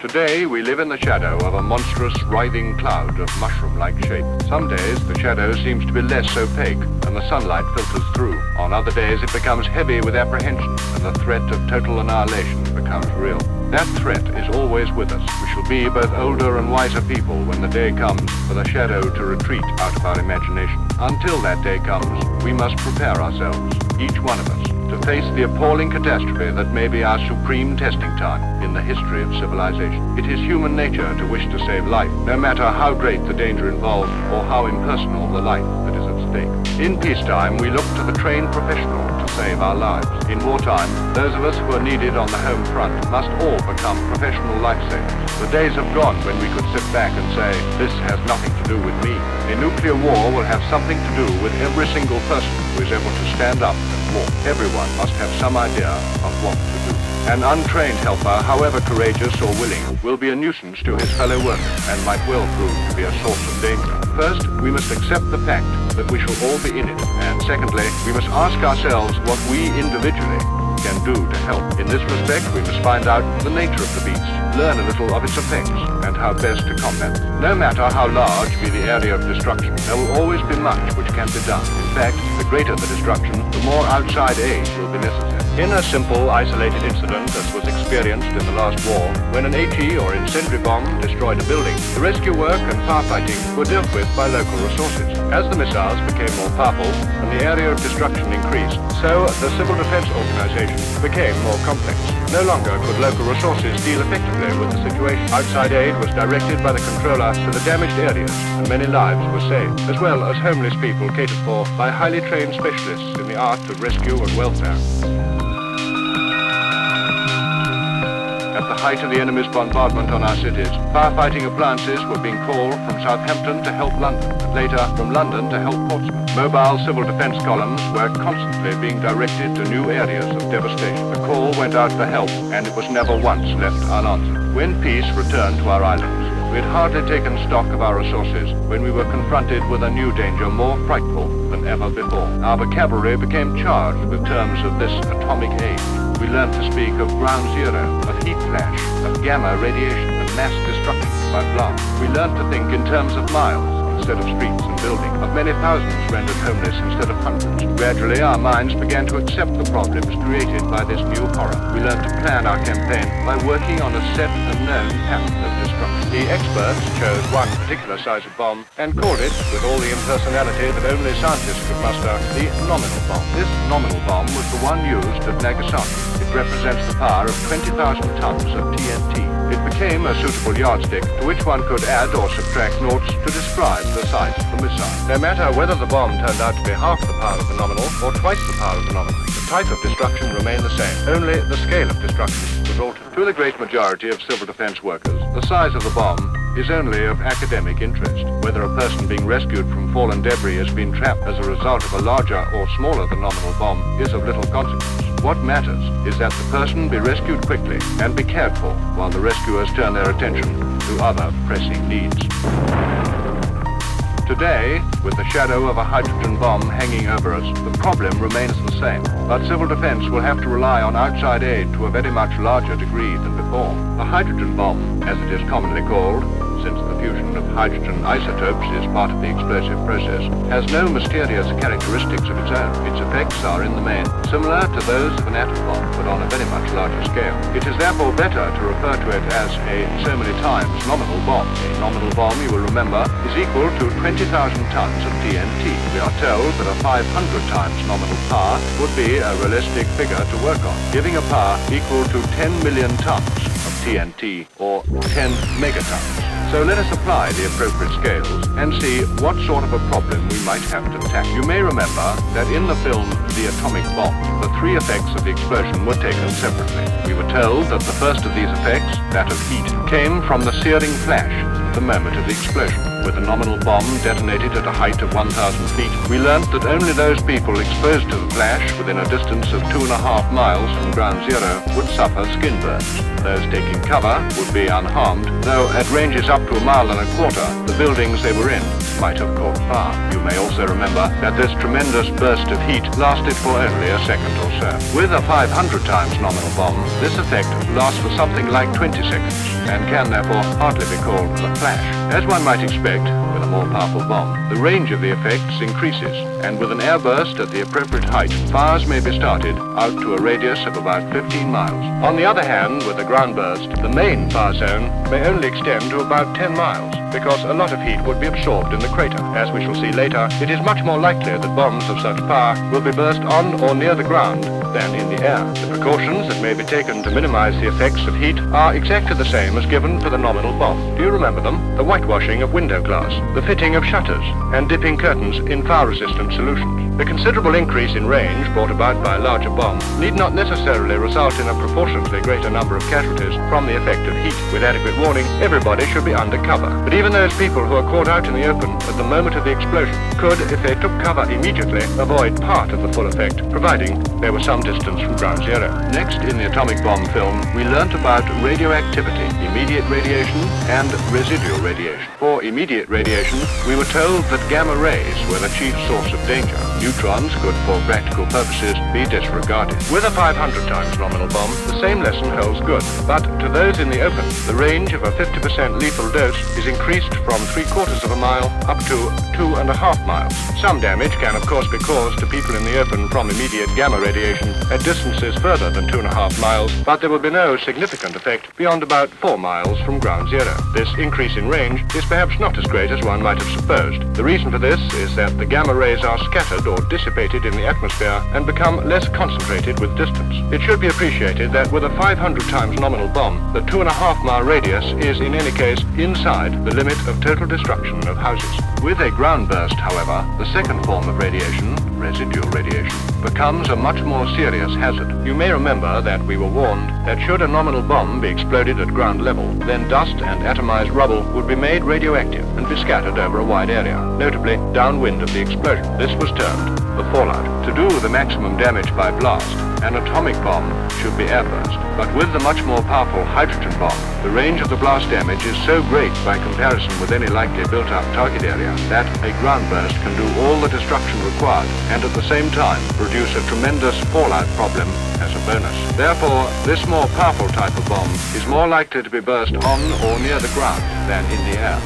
Today, we live in the shadow of a monstrous, writhing cloud of mushroom-like shape. Some days, the shadow seems to be less opaque, and the sunlight filters through. On other days, it becomes heavy with apprehension, and the threat of total annihilation becomes real. That threat is always with us. We shall be both older and wiser people when the day comes for the shadow to retreat out of our imagination. Until that day comes, we must prepare ourselves, each one of us, to face the appalling catastrophe that may be our supreme testing time in the history of civilization. It is human nature to wish to save life, no matter how great the danger involved or how impersonal the life that is at stake. In peacetime, we look to the trained professional to save our lives. In wartime, those of us who are needed on the home front must all become professional lifesavers. The days have gone when we could sit back and say, this has nothing to do with me. A nuclear war will have something to do with every single person who is able to stand up and walk. Everyone must have some idea of what to do. An untrained helper, however courageous or willing, will be a nuisance to his fellow workers and might well prove to be a source of danger. First, we must accept the fact that we shall all be in it. And secondly, we must ask ourselves what we individually can do to help. In this respect, we must find out the nature of the beast, learn a little of its effects, and how best to combat them. No matter how large be the area of destruction, there will always be much which can be done. In fact, the greater the destruction, the more outside aid will be necessary. In a simple, isolated incident as was experienced in the last war, when an HE or incendiary bomb destroyed a building, the rescue work and firefighting were dealt with by local resources. As the missiles became more powerful and the area of destruction increased, so the civil defense organization became more complex. No longer could local resources deal effectively with the situation. Outside aid was directed by the controller to the damaged areas, and many lives were saved, as well as homeless people catered for by highly trained specialists in the art of rescue and welfare. At the height of the enemy's bombardment on our cities, firefighting appliances were being called from Southampton to help London, and later from London to help Portsmouth. Mobile civil defense columns were constantly being directed to new areas of devastation. The call went out for help, and it was never once left unanswered. When peace returned to our islands, we had hardly taken stock of our resources when we were confronted with a new danger more frightful than ever before. Our vocabulary became charged with terms of this atomic age. We learned to speak of ground zero, of heat flash, of gamma radiation, and mass destruction by blast. We learned to think in terms of miles instead of streets and buildings, of many thousands rendered homeless instead of hundreds. Gradually, our minds began to accept the problems created by this new horror. We learned to plan our campaign by working on a set and known pattern of destruction. The experts chose one particular size of bomb and called it, with all the impersonality that only scientists could muster, the nominal bomb. This nominal bomb was the one used at Nagasaki. It represents the power of 20,000 tons of TNT. It became a suitable yardstick to which one could add or subtract noughts to describe the size of the missile. No matter whether the bomb turned out to be half the power of the nominal or twice the power of the nominal, the type of destruction remained the same. Only the scale of destruction was altered. To the great majority of civil defense workers, the size of the bomb is only of academic interest. Whether a person being rescued from fallen debris has been trapped as a result of a larger or smaller than nominal bomb is of little consequence. What matters is that the person be rescued quickly and be cared for while the rescuers turn their attention to other pressing needs. Today, with the shadow of a hydrogen bomb hanging over us, the problem remains the same. But civil defense will have to rely on outside aid to a very much larger degree than before. The hydrogen bomb, as it is commonly called, since the fusion of hydrogen isotopes is part of the explosive process, has no mysterious characteristics of its own. Its effects are, in the main, similar to those of an atom bomb, but on a very much larger scale. It is therefore better to refer to it as a so many times nominal bomb. A nominal bomb, you will remember, is equal to 20,000 tons of TNT. We are told that a 500 times nominal power would be a realistic figure to work on, giving a power equal to 10 million tons of TNT, or 10 megatons. So let us apply the appropriate scales and see what sort of a problem we might have to tackle. You may remember that in the film The Atomic Bomb, the three effects of the explosion were taken separately. We were told that the first of these effects, that of heat, came from the searing flash at the moment of the explosion. with a nominal bomb detonated at a height of 1,000 feet, we learnt that only those people exposed to the flash within a distance of 2.5 miles from ground zero would suffer skin burns. Those taking cover would be unharmed, though at ranges up to 1.25 miles, the buildings they were in might have caught fire. You may also remember that this tremendous burst of heat lasted for only a second or so. With a 500 times nominal bomb, this effect lasts for something like 20 seconds, and can therefore hardly be called a flash. As one might expect, with a more powerful bomb, the range of the effects increases, and with an airburst at the appropriate height, fires may be started out to a radius of about 15 miles. On the other hand, with a ground burst, the main fire zone may only extend to about 10 miles, because a lot of heat would be absorbed in the crater. As we shall see later, it is much more likely that bombs of such power will be burst on or near the ground than in the air. The precautions that may be taken to minimize the effects of heat are exactly the same as given for the nominal bomb. Do you remember them? The whitewashing of window glass, the fitting of shutters, and dipping curtains in fire-resistant solutions. The considerable increase in range brought about by a larger bomb need not necessarily result in a proportionately greater number of casualties from the effect of heat. With adequate warning, everybody should be under cover. But even those people who are caught out in the open at the moment of the explosion could, if they took cover immediately, avoid part of the full effect, providing they were some distance from ground zero. Next, in the atomic bomb film, we learnt about radioactivity, immediate radiation, and residual radiation. For immediate radiation, we were told that gamma rays were the chief source of danger. Neutrons could, for practical purposes, be disregarded. With a 500 times nominal bomb, the same lesson holds good, but to those in the open, the range of a 50% lethal dose is increased from 3/4 mile up to 2.5 miles. Some damage can of course be caused to people in the open from immediate gamma radiation at distances further than 2.5 miles, but there will be no significant effect beyond about 4 miles from ground zero. This increase in range is perhaps not as great as one might have supposed. The reason for this is that the gamma rays are scattered or dissipated in the atmosphere and become less concentrated with distance. It should be appreciated that with a 500 times nominal bomb, the 2.5 mile radius is in any case inside the limit of total destruction of houses. With a ground burst, however, the second form of radiation, residual radiation, becomes a much more serious hazard. You may remember that we were warned that should a nominal bomb be exploded at ground level, then dust and atomized rubble would be made radioactive and be scattered over a wide area, notably downwind of the explosion. This was termed the fallout. To do the maximum damage by blast, an atomic bomb should be airburst. But with the much more powerful hydrogen bomb, the range of the blast damage is so great by comparison with any likely built-up target area that a ground burst can do all the destruction required and at the same time produce a tremendous fallout problem as a bonus. Therefore, this more powerful type of bomb is more likely to be burst on or near the ground than in the air.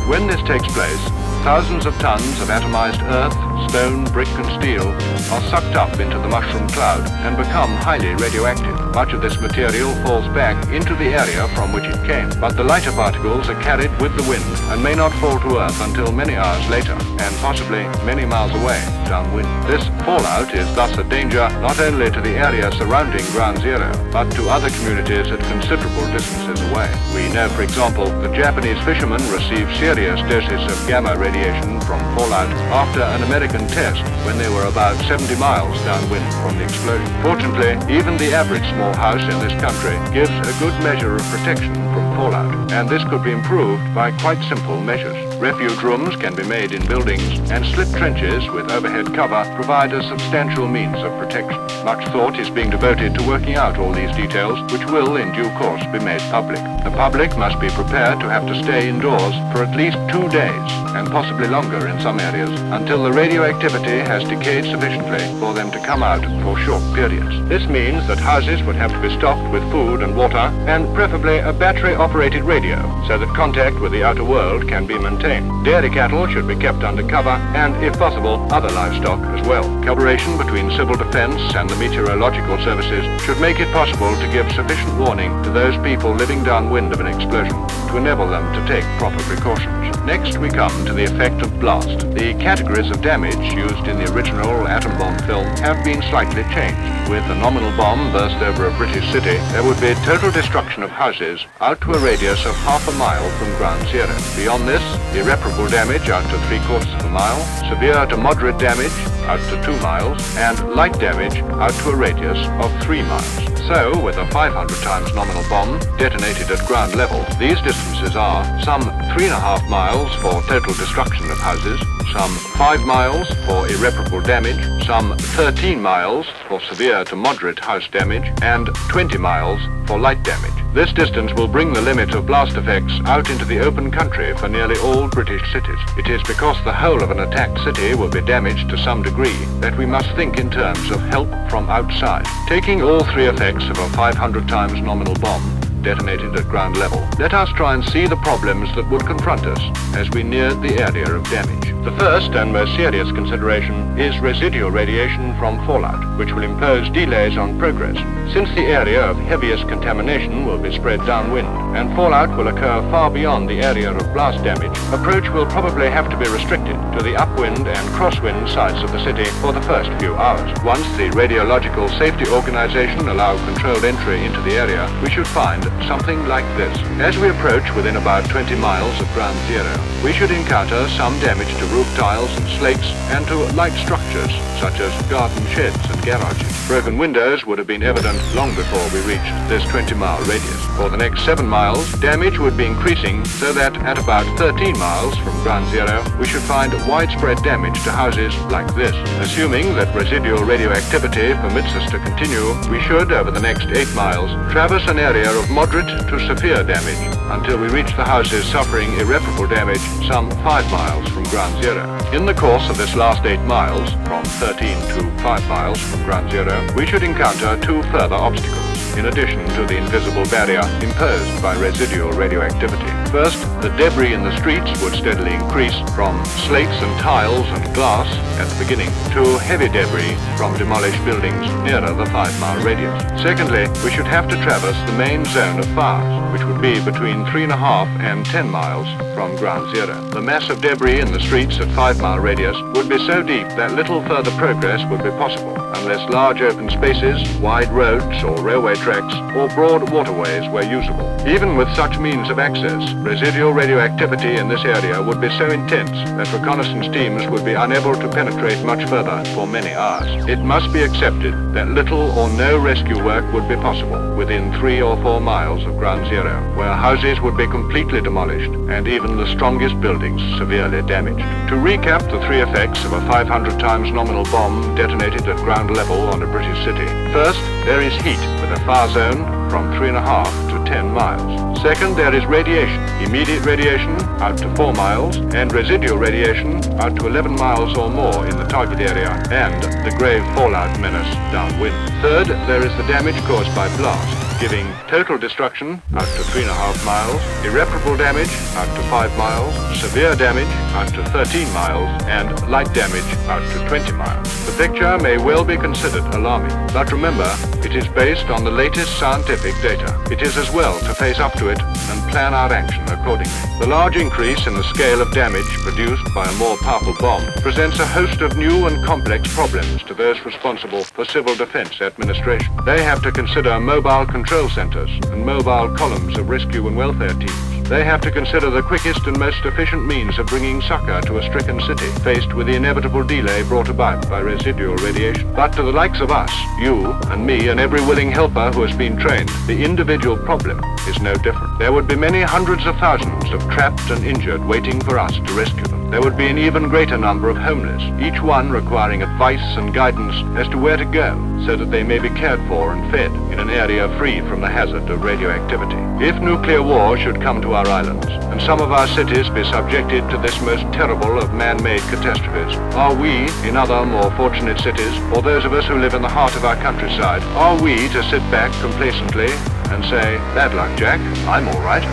When this takes place, thousands of tons of atomized earth, stone, brick and steel are sucked up into the mushroom cloud and become highly radioactive. Much of this material falls back into the area from which it came, but the lighter particles are carried with the wind and may not fall to earth until many hours later, and possibly many miles away, downwind. This fallout is thus a danger not only to the area surrounding ground zero, but to other communities at considerable distances away. We know, for example, that Japanese fishermen received serious doses of gamma radiation from fallout after an American test when they were about 70 miles downwind from the explosion. Fortunately, even the average small house in this country gives a good measure of protection from fallout, and this could be improved by quite simple measures. Refuge rooms can be made in buildings, and slit trenches with overhead cover provide a substantial means of protection. Much thought is being devoted to working out all these details, which will in due course be made public. The public must be prepared to have to stay indoors for at least 2 days, and possibly longer in some areas, until the radioactivity has decayed sufficiently for them to come out for short periods. This means that houses would have to be stocked with food and water, and preferably a battery-operated radio, so that contact with the outer world can be maintained. Dairy cattle should be kept under cover, and, if possible, other livestock as well. Cooperation between civil defense and the meteorological services should make it possible to give sufficient warning to those people living downwind of an explosion to enable them to take proper precautions. Next, we come to the effect of blast. The categories of damage used in the original atom bomb film have been slightly changed. With a nominal bomb burst over a British city, there would be total destruction of houses out to a radius of half a mile from ground zero. Beyond this, irreparable damage out to 3/4 mile, severe to moderate damage out to 2 miles, and light damage out to a radius of 3 miles. So, with a 500 times nominal bomb detonated at ground level, these distances are some 3.5 miles for total destruction of houses, some 5 miles for irreparable damage, some 13 miles for severe to moderate house damage, and 20 miles for light damage. This distance will bring the limit of blast effects out into the open country for nearly all British cities. It is because the whole of an attacked city will be damaged to some degree that we must think in terms of help from outside. Taking all three effects of a 500 times nominal bomb detonated at ground level, let us try and see the problems that would confront us as we neared the area of damage. The first and most serious consideration is residual radiation from fallout, which will impose delays on progress. Since the area of heaviest contamination will be spread downwind, and fallout will occur far beyond the area of blast damage, approach will probably have to be restricted to the upwind and crosswind sides of the city for the first few hours. Once the Radiological Safety Organization allow controlled entry into the area, we should find something like this. As we approach within about 20 miles of ground zero, we should encounter some damage to roof tiles and slates and to light structures such as garden sheds and garages. Broken windows would have been evident long before we reached this 20-mile radius. For the next 7 miles, damage would be increasing so that at about 13 miles from ground zero, we should find widespread damage to houses like this. Assuming that residual radioactivity permits us to continue, we should, over the next 8 miles, traverse an area of moderate to severe damage until we reach the houses suffering irreparable damage some 5 miles from ground zero. In the course of this last 8 miles, from 13 to 5 miles from ground zero, we should encounter 2 further obstacles, in addition to the invisible barrier imposed by residual radioactivity. First, the debris in the streets would steadily increase from slates and tiles and glass at the beginning to heavy debris from demolished buildings nearer the 5-mile radius. Secondly, we should have to traverse the main zone of fires, which would be between 3.5 and 10 miles from ground zero. The mass of debris in the streets at 5-mile radius would be so deep that little further progress would be possible unless large open spaces, wide roads or railway tracks, or broad waterways were usable. Even with such means of access, residual radioactivity in this area would be so intense that reconnaissance teams would be unable to penetrate much further for many hours. It must be accepted that little or no rescue work would be possible within 3 or 4 miles of ground zero, where houses would be completely demolished and even the strongest buildings severely damaged. To recap the 3 effects of a 500 times nominal bomb detonated at ground level on a British city. First, there is heat with a fire zone from 3.5 to 10 miles. Second, there is radiation, immediate radiation out to 4 miles, and residual radiation out to 11 miles or more in the target area, and the grave fallout menace downwind. Third, there is the damage caused by blast, giving total destruction out to 3.5 miles, irreparable damage out to 5 miles, severe damage out to 13 miles, and light damage out to 20 miles. The picture may well be considered alarming, but remember, it is based on the latest scientific data. It is as well to face up to it and plan our action accordingly. The large increase in the scale of damage produced by a more powerful bomb presents a host of new and complex problems to those responsible for civil defense administration. They have to consider mobile control centers and mobile columns of rescue and welfare teams. They have to consider the quickest and most efficient means of bringing succor to a stricken city, faced with the inevitable delay brought about by residual radiation. But to the likes of us, you and me and every willing helper who has been trained, the individual problem is no different. There would be many hundreds of thousands of trapped and injured waiting for us to rescue them. There would be an even greater number of homeless, each one requiring advice and guidance as to where to go so that they may be cared for and fed in an area free from the hazard of radioactivity. If nuclear war should come to our islands and some of our cities be subjected to this most terrible of man-made catastrophes, are we, in other more fortunate cities, or those of us who live in the heart of our countryside, are we to sit back complacently and say, "Bad luck, Jack, I'm all right"?